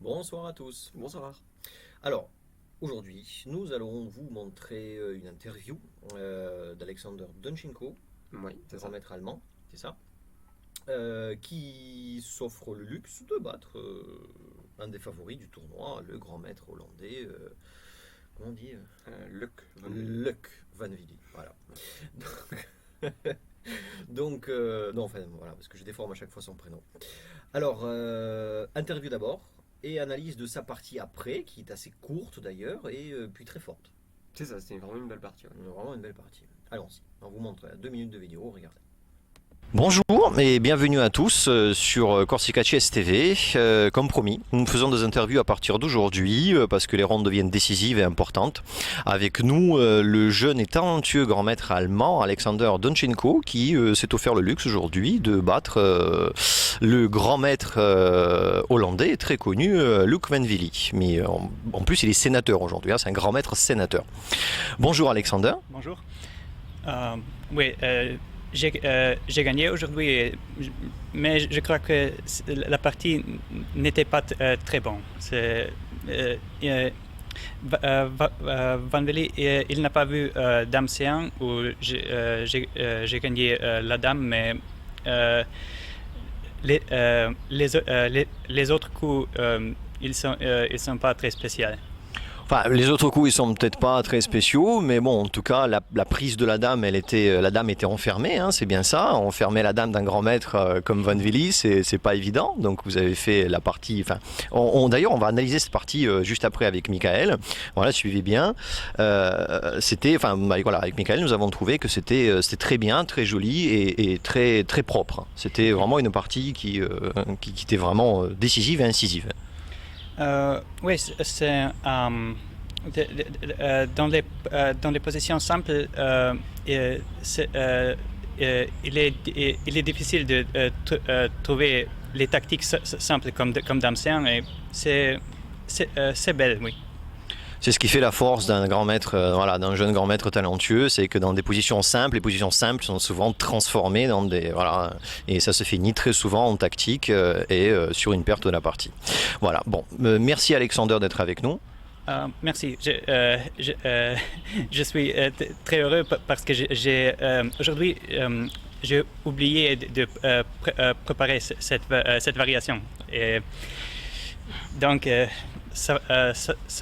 Bonsoir à tous. Bonsoir. Alors, aujourd'hui, nous allons vous montrer une interview d'Alexander Dunchenko, Oui, c'est grand ça. maître allemand, c'est ça, qui s'offre le luxe de battre un des favoris du tournoi, le grand maître hollandais, comment on dit Luc Van Willy. Luc Van Willy. Voilà. Donc, non, enfin, voilà, parce que je déforme à chaque fois son prénom. Alors, interview d'abord, et analyse de sa partie après, qui est assez courte d'ailleurs, et puis très forte. C'est ça, c'était vraiment une belle partie. Ouais. Vraiment une belle partie. Allons-y, on vous montre 2 minutes de vidéo, regardez. Bonjour et bienvenue à tous sur Corsica Chess TV. Comme promis, nous faisons des interviews à partir d'aujourd'hui parce que les rondes deviennent décisives et importantes. Avec nous, le jeune et talentueux grand maître allemand Alexander Dunchenko qui s'est offert le luxe aujourd'hui de battre le grand maître hollandais très connu Luc Van Willy. Mais en plus, il est sénateur aujourd'hui, hein, c'est un grand maître sénateur. Bonjour Alexander. Bonjour. Oui, j'ai gagné aujourd'hui, mais je crois que la partie n'était pas très bonne. Van Vliet, il n'a pas vu Dame C1 où j'ai gagné la Dame, mais les autres coups, ils sont pas très spéciaux. Enfin, les autres coups, ils sont peut-être pas très spéciaux, mais bon, en tout cas, la prise de la dame, la dame était enfermée, hein, c'est bien ça. Enfermer la dame d'un grand maître comme Van Willy, c'est pas évident. Donc, vous avez fait la partie. Enfin, d'ailleurs, on va analyser cette partie juste après avec Michael. Voilà, suivez bien. Voilà, avec Michael, nous avons trouvé que c'était très bien, très joli et très très propre. C'était vraiment une partie qui était vraiment décisive et incisive. Oui, dans les positions simples, il est difficile de trouver les tactiques simples comme Dame C1 et c'est belle, oui. C'est ce qui fait la force d'un grand maître, voilà, d'un jeune grand maître talentueux, c'est que dans des positions simples, les positions simples sont souvent transformées dans des, voilà, et ça se finit très souvent en tactique et sur une perte de la partie. Voilà. Bon, merci Alexander d'être avec nous. Merci. Je suis très heureux parce que aujourd'hui j'ai oublié de préparer cette variation. Et donc ça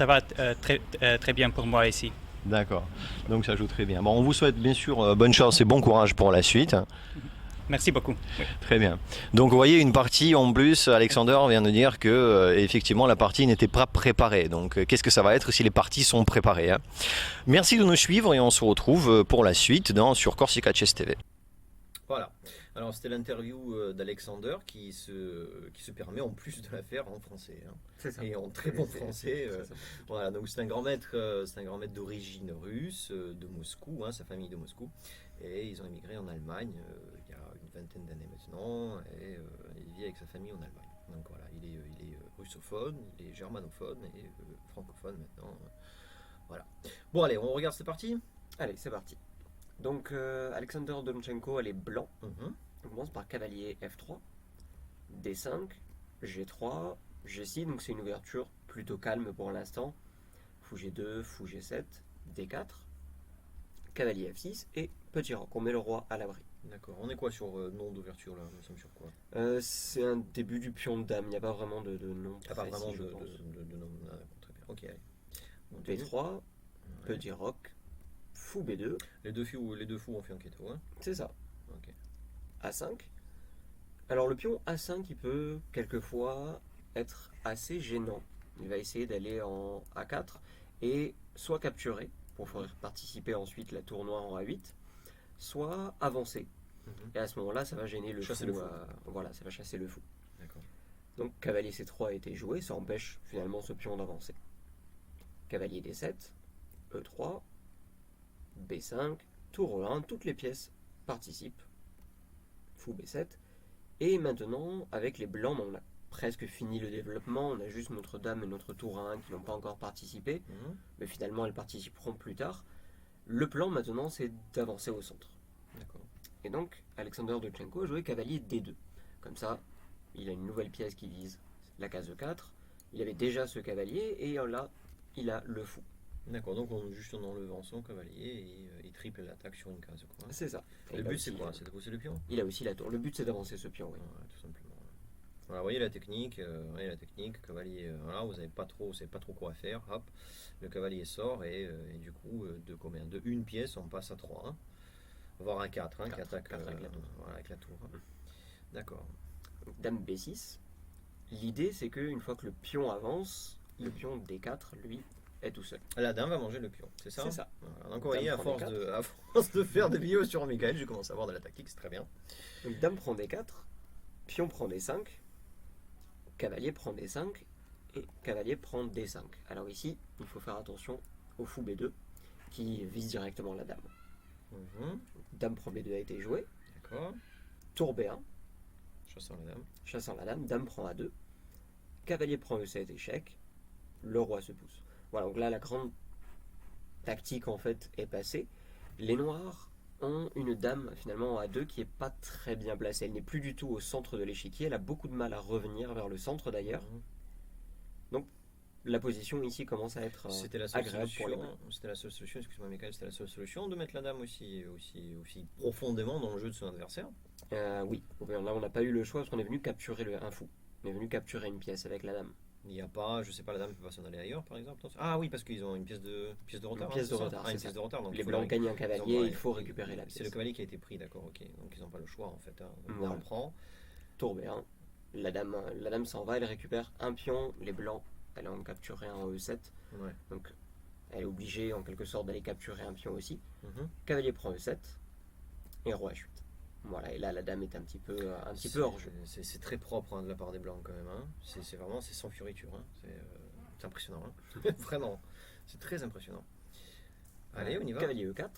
va très bien pour moi ici. D'accord. Donc ça joue très bien. Bon, on vous souhaite bien sûr bonne chance et bon courage pour la suite. Merci beaucoup. Oui. Très bien. Donc vous voyez une partie en plus, Alexander vient de dire que effectivement la partie n'était pas préparée. Donc qu'est-ce que ça va être si les parties sont préparées, hein? Merci de nous suivre et on se retrouve pour la suite sur Corsica Chess TV. Voilà. Alors c'était l'interview d'Alexander qui se permet en plus de la faire en français, hein. C'est ça. Et en très bon français. C'est ça. Voilà, donc c'est un grand maître d'origine russe, de Moscou, hein, sa famille de Moscou. Et ils ont émigré en Allemagne il y a une vingtaine d'années maintenant, et il vit avec sa famille en Allemagne. Donc voilà, il est russophone, il est germanophone et francophone maintenant. Voilà. Bon allez, on regarde, c'est parti. Allez, c'est parti. Donc, Alexander Domchenko, elle est blanc. Mhm. On commence par cavalier F3, D5, G3, G6. Donc, c'est une ouverture plutôt calme pour l'instant. Fou G2, Fou G7, D4, cavalier F6 et petit roc. On met le roi à l'abri. D'accord. On est quoi sur nom d'ouverture là? Nous sommes sur quoi? C'est un début du pion de dame. Il n'y a pas vraiment de nom Ah, pas précis, vraiment je de pense. nom. Ah, d'accord, très bien. Ok, allez. B3, Ouais. petit roc, Fou B2. Les deux fous ont fait un keto, hein? C'est ça. Ok. A5. Alors le pion A5, il peut quelquefois être assez gênant. Il va essayer d'aller en A4 et soit capturer pour faire participer ensuite la tournoi en A8, soit avancer. Mhm. Et à ce moment-là, ça va gêner le Chasser fou. le fou. Voilà, ça va chasser le fou. D'accord. Donc cavalier C3 a été joué, ça empêche finalement ce pion d'avancer. Cavalier D7, E3, B5, tour E1, toutes les pièces participent. Fou B7. Et maintenant, avec les blancs, on a presque fini le développement, on a juste notre dame et notre tour à 1 qui n'ont pas encore participé, Mhm. mais finalement elles participeront plus tard. Le plan maintenant, c'est d'avancer au centre. D'accord. Et donc, Alexander Dunchenko a joué cavalier D2. Comme ça, il a une nouvelle pièce qui vise la case E4, Il avait déjà ce cavalier et là, il a le fou. D'accord, donc juste en enlevant son cavalier, il triple l'attaque sur une case. Quoi. C'est ça. Et Le il a but aussi, c'est quoi? C'est de pousser le pion? Il a aussi la tour. Le but c'est d'avancer ce pion, oui. Ouais, tout simplement. Voilà, voyez la technique, cavalier, voilà, vous savez pas trop quoi faire, hop, le cavalier sort et du coup, de une pièce, on passe à 3, hein, voire à 4, hein, qui attaque avec la tour. voilà, avec la tour. Hein. D'accord. Donc, dame B6. L'idée c'est qu'une fois que le pion avance, le pion D4, lui, est tout seul. La dame va manger le pion, c'est ça? C'est ça. Voilà, donc vous voyez, Dame à prend force de faire des vidéos sur Michael, je commence à avoir de la tactique, c'est très bien. Donc dame prend D4, pion prend D5, cavalier prend D5 et cavalier prend D5. Alors ici, il faut faire attention au fou B2 qui vise directement la dame. Mhm, Dame prend B2 a été joué, d'accord, tour B1, chassant la dame. chassant la dame prend A2, cavalier prend E7, échec, le roi se pousse. Voilà, donc là la grande tactique en fait est passée. Les noirs ont une dame finalement en A2 qui est pas très bien placée. Elle n'est plus du tout au centre de l'échiquier, elle a beaucoup de mal à revenir vers le centre d'ailleurs. Mhm. La position ici commence à être C'était la seule agréable pour les solution, c'était la seule solution, excuse-moi Michael, c'était la seule solution de mettre la dame aussi profondément dans le jeu de son adversaire. Oui, là on n'a pas eu le choix parce qu'on est venu capturer un fou. On est venu capturer une pièce avec la dame. Il n'y a pas, je sais pas, la dame peut pas s'en aller ailleurs par exemple. Ah oui, parce qu'ils ont une pièce de retard. Une pièce hein, de c'est ça retard, Ah, c'est une ça. pièce de retard. Donc Les il faut blancs la- gagnent un ils cavalier, ont- il faut récupérer la pièce. C'est le cavalier qui a été pris, d'accord, ok. Donc ils n'ont pas le choix en fait. Hein. Donc, Voilà. on prend. Tour B1, la dame s'en va, elle récupère un pion, les blancs, elle en capturer un en E7. Ouais. Donc elle est obligée en quelque sorte d'aller capturer un pion aussi. Mhm. Cavalier prend E7 et roi H8. Voilà, et là la dame est un petit peu hors jeu. C'est très propre hein, de la part des blancs quand même. Hein. C'est vraiment sans fioriture. Hein. C'est impressionnant. Hein. Vraiment, c'est très impressionnant. Allez, on y va. Cavalier E4,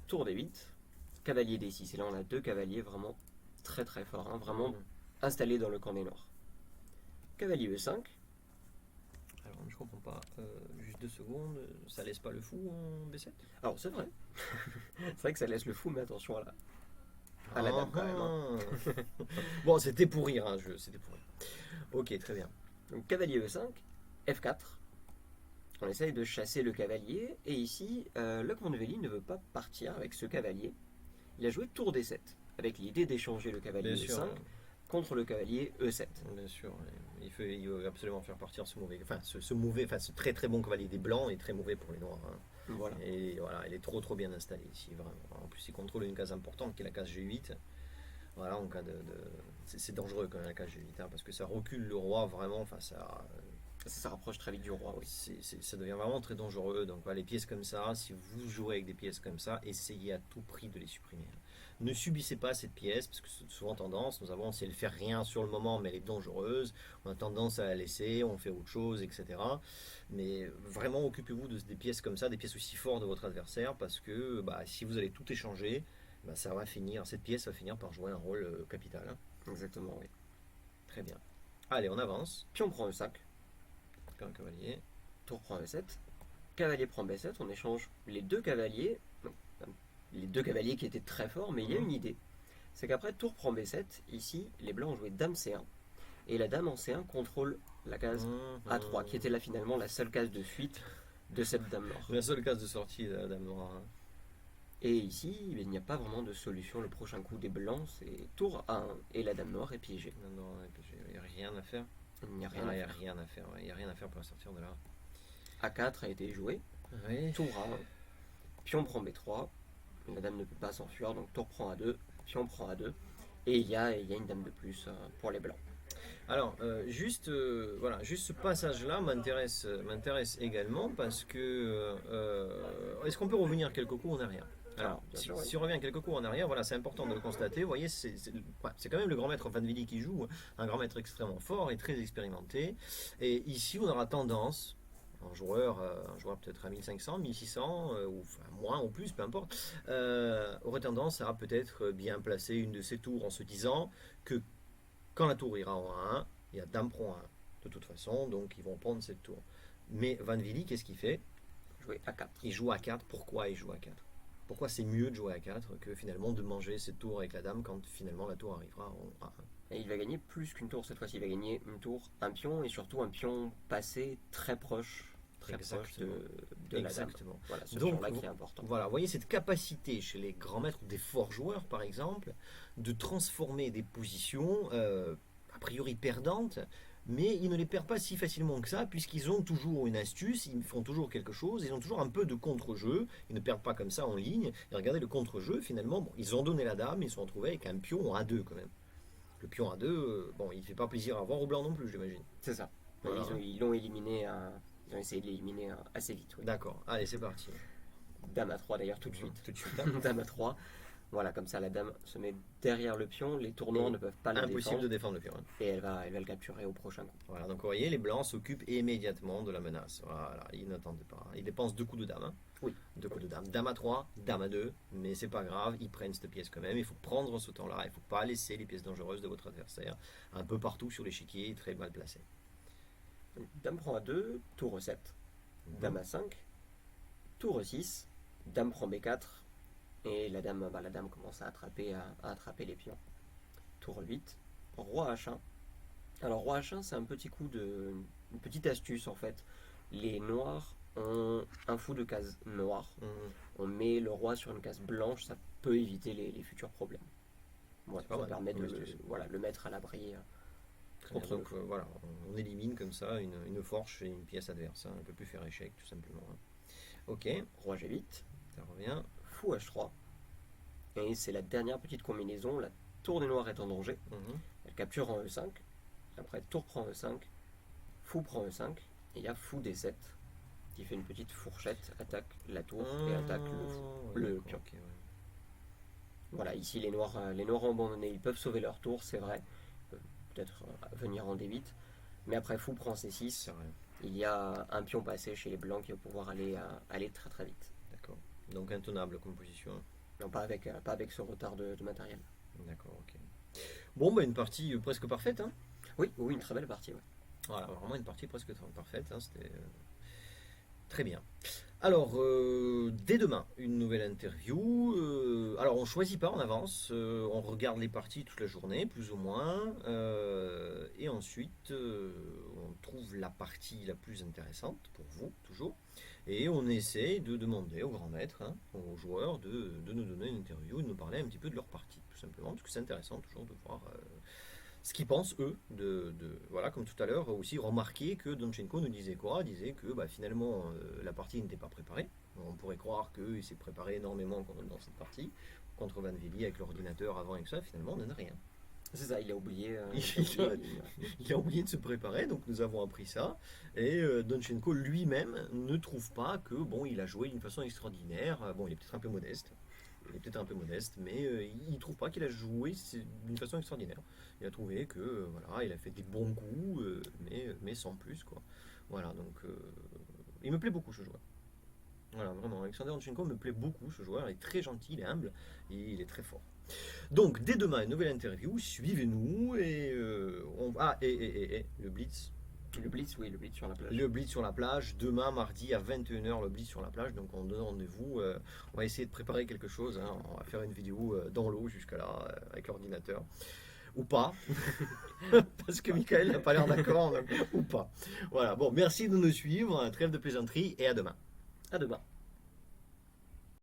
tour D8, cavalier D6. Et là on a deux cavaliers vraiment très très forts, hein, vraiment Mhm. installés dans le camp des noirs. Cavalier E5, Alors, je comprends pas. Juste 2 secondes. Ça laisse pas le fou en B7? alors c'est vrai, c'est vrai que ça laisse le fou, mais attention à la dame quand même. Hein. Bon, c'était pour rire, hein, c'était pour rire. Ok, très bien. Donc cavalier E5, F4. On essaye de chasser le cavalier, et ici, le Cornvelli ne veut pas partir avec ce cavalier. Il a joué tour D7, avec l'idée d'échanger le cavalier Bien E5 sûr, contre le cavalier E7. bien sûr. Il veut absolument faire partir ce mauvais, ce très très bon cavalier des blancs et très mauvais pour les noirs. Hein. Voilà. Et voilà, il est trop bien installé ici, vraiment. En plus, il contrôle une case importante qui est la case G8. Voilà, en cas c'est dangereux quand même la case G8, hein, parce que ça recule le roi vraiment face à. Ça rapproche très vite du roi, oui. Ça devient vraiment très dangereux. Donc voilà, les pièces comme ça, si vous jouez avec des pièces comme ça, essayez à tout prix de les supprimer. Ne subissez pas cette pièce, parce que c'est souvent tendance, nous avons, si elle ne fait rien sur le moment, mais elle est dangereuse, on a tendance à la laisser, on fait autre chose, etc. Mais vraiment, occupez-vous des pièces comme ça, des pièces aussi fortes de votre adversaire, parce que si vous allez tout échanger, cette pièce va finir par jouer un rôle capital. Hein. Exactement, oui. Très bien. Allez, on avance. Pion prend E5, Un cavalier. tour prend E7, cavalier prend B7, on échange les deux cavaliers, les deux cavaliers qui étaient très forts, mais il y a une idée. C'est qu'après tour prend B7, ici, les blancs ont joué dame C1, et la dame en C1 contrôle la case A3, qui était là finalement la seule case de fuite de cette dame noire. La seule case de sortie de la dame noire. Hein. Et ici, il n'y a pas vraiment de solution. Le prochain coup des blancs, c'est tour A1, et la dame noire est piégée. Non, il n'y a rien à faire. Il n'y a rien Il à n'y a faire. rien à faire. Il n'y a rien à faire pour la sortir de là. A4 a été joué, Oui. tour A1, pion prend B3, la dame ne peut pas s'enfuir, donc tour prend A2, pion prend A2, et il y a une dame de plus pour les blancs. Alors, juste ce passage-là m'intéresse également parce que est-ce qu'on peut revenir quelques coups en arrière? Alors, bien si sûr, oui. on revient quelques coups en arrière, voilà, c'est important de le constater. Vous voyez, c'est quand même le grand maître Van Willy qui joue, un grand maître extrêmement fort et très expérimenté. Et ici, on aura tendance, un joueur peut-être à 1500, 1600, ou enfin, moins ou plus, peu importe, aurait tendance à peut-être bien placer une de ses tours en se disant que quand la tour ira en 1, il y a dame prend 1. De toute façon, donc ils vont prendre cette tour. Mais Van Willy, qu'est-ce qu'il fait? Jouer A4. Il joue à 4. Pourquoi il joue à 4? Pourquoi c'est mieux de jouer à 4 que finalement de manger cette tour avec la dame quand finalement la tour arrivera à 1? Et il va gagner plus qu'une tour cette fois-ci. Il va gagner une tour, un pion et surtout un pion passé très proche de la dame. Exactement. Voilà, ce Donc, pion-là qui est important. Voilà, vous voyez cette capacité chez les grands maîtres, des forts joueurs par exemple, de transformer des positions a priori perdantes, mais ils ne les perdent pas si facilement que ça, puisqu'ils ont toujours une astuce, ils font toujours quelque chose, ils ont toujours un peu de contre-jeu, ils ne perdent pas comme ça en ligne. Et regardez le contre-jeu, finalement, bon, ils ont donné la dame, ils se sont retrouvés avec un pion à 2 quand même. Le pion à 2, bon, il ne fait pas plaisir à voir au blanc non plus, j'imagine. C'est ça. Voilà. Ils l'ont éliminé, ils ont essayé de l'éliminer assez vite. Oui. D'accord, allez, c'est parti. Dame à 3 d'ailleurs tout de suite. Tout de suite. Hein. Dame à 3. Voilà, comme ça la dame se met derrière le pion, les tournants Et ne peuvent pas le Impossible défendre de défendre le pion. Hein. et elle va le capturer au prochain coup. Voilà, donc vous voyez, les blancs s'occupent immédiatement de la menace. Voilà, ils n'attendent pas. Ils dépensent 2 coups de dame. Hein. Oui. 2 coups de dame. Dame à 3, dame à 2, mais c'est pas grave, ils prennent cette pièce quand même. Il faut prendre ce temps-là, il ne faut pas laisser les pièces dangereuses de votre adversaire un peu partout sur l'échiquier, très mal placées. Donc, dame prend à 2, tour 7. Dame à 5, tour 6, dame prend B4, et la dame commence à attraper les pions. Tour 8, roi H1. Alors roi H1, c'est un petit coup une petite astuce en fait. Les noirs ont un fou de case noire. On met le roi sur une case blanche, ça peut éviter les futurs problèmes. Voilà, pas ça mal, permet de astuce. le mettre à l'abri. Très bien, donc voilà, on élimine comme ça une forge et une pièce adverse. Hein. On ne peut plus faire échec tout simplement. Hein. Ok, Roi G8, ça revient. fou H3. Et c'est la dernière petite combinaison. La tour des noirs est en danger. Mhm. Elle capture en E5. Après, tour prend E5. Fou prend E5. Et il y a fou D7 qui fait une petite fourchette, attaque la tour et attaque le pion. Okay, ouais. Voilà, ici les noirs ont abandonné. Ils peuvent sauver leur tour, c'est vrai. Peut-être venir en D8. Mais après, fou prend C6. C'est vrai. Il y a un pion passé chez les blancs qui va pouvoir aller très très vite. D'accord. Donc intenable comme position. Non, pas avec ce retard de matériel. D'accord, ok. Bon, bah une partie presque parfaite. Hein. Oui, une très belle partie. Ouais. Voilà, vraiment une partie presque parfaite. Hein. C'était très bien. Alors, dès demain, une nouvelle interview. Alors, on ne choisit pas en avance. On regarde les parties toute la journée, plus ou moins. Et ensuite, on trouve la partie la plus intéressante pour vous, toujours. Et on essaie de demander aux grands maîtres, hein, aux joueurs, de nous donner une interview, de nous parler un petit peu de leur partie, tout simplement. Parce que c'est intéressant toujours de voir ce qu'ils pensent, eux. Voilà, comme tout à l'heure, aussi remarquer que Donchenko nous disait quoi? Il disait que finalement, la partie n'était pas préparée. On pourrait croire qu'il s'est préparé énormément dans cette partie. Contre Van Vili avec l'ordinateur avant et tout ça, finalement, on n'en a rien. C'est ça, il a oublié. Il a oublié de se préparer, donc nous avons appris ça. Et Donchenko lui-même ne trouve pas que il a joué d'une façon extraordinaire. Bon, il est peut-être un peu modeste. Mais il ne trouve pas qu'il a joué d'une façon extraordinaire. Il a trouvé que il a fait des bons coups, mais sans plus quoi. Voilà, donc il me plaît beaucoup ce joueur. Voilà, vraiment, Alexander Donchenko me plaît beaucoup ce joueur. Il est très gentil, il est humble et il est très fort. Donc dès demain, une nouvelle interview. Suivez-nous et le Blitz. Le Blitz sur la plage. Le Blitz sur la plage, demain mardi à 21h, le Blitz sur la plage, donc on donne rendez-vous, on va essayer de préparer quelque chose, hein. On va faire une vidéo dans l'eau jusqu'à là, avec l'ordinateur, ou pas, parce que Michael n'a pas l'air d'accord, ou pas. Voilà, bon, merci de nous suivre, trêve de plaisanterie, et à demain. À demain.